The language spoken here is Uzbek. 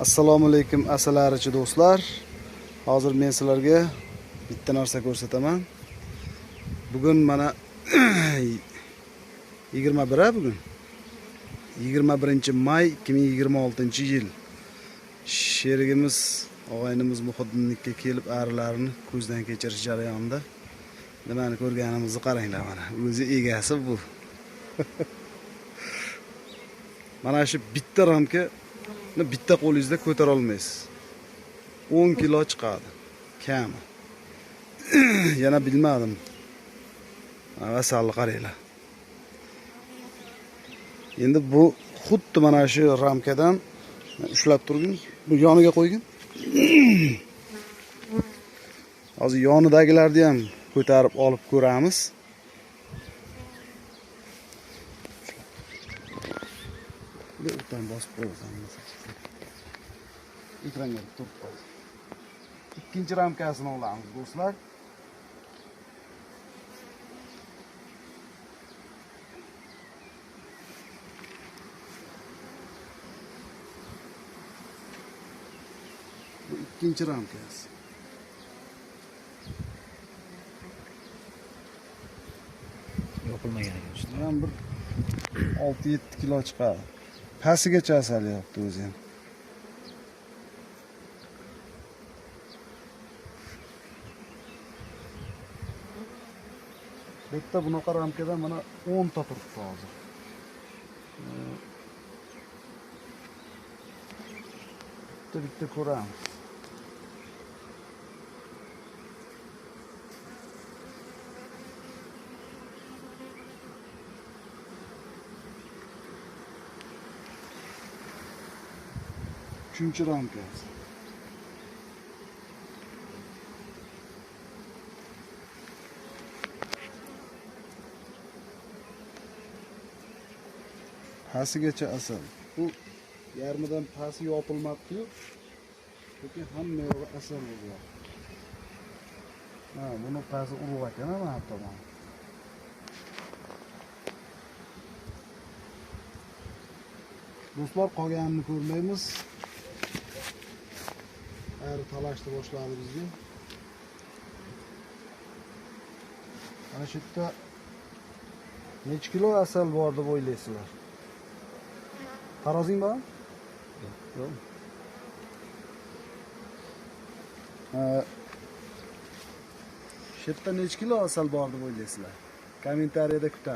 Assalomu alaykum asalarichi do'stlar. Hozir men sizlarga bitta narsa ko'rsataman. Bugun mana 21 bugun. 21-may 2026-yil. Sherigimiz, og'aynimiz Muhiddinlikka kelib arilarni ko'zdan kechirish jarayonida nimani ko'rganimizni qaranglar mana. O'zi egasi bu. Mana shu bitta ramka bitta qo'lingizda ko'tara olmaysiz. 10 kilo chiqadi. Kami. Yana bilmadim. Vasalli qaranglar. Endi bu xuddi mana shu ramkadan ushlab turgin, bu yoniga qo'ygin. Hozir yonidagilarni ham ko'tarib olib ko'ramiz. Bu o'tdan bosib qo'yamiz. Ekranga turib qo'y. Ikkinchi ramkasini olamiz do'stlar. Bu ikkinchi ramkasi. Yopilmagan ekan işte. Ham bir 6-7 kilo chiqadi. Pasigacha asalyapti o'zi ham. Bitta bunaqa ramkadan mana 10 ta turibdi hozir. Bitta ko'ramiz. Uchinchi ramkasi. Pasigacha asal. Bu yarmidan pasi yopilmabdi-yu. Lekin hamma yog'i asal bo'lgan. Ha, buni pasi urug' ekan mana tomon. Do'stlar, qolganini ko'rmaymiz. Ari talashni boshladi bizga. Mana shu yerda necha kilo asal bor deb o'ylaysizlar? Tarozing bormi? Yo'q. Shu yerda necha kilo asal bor deb o'ylaysizlar? Kommentariyada kutamiz.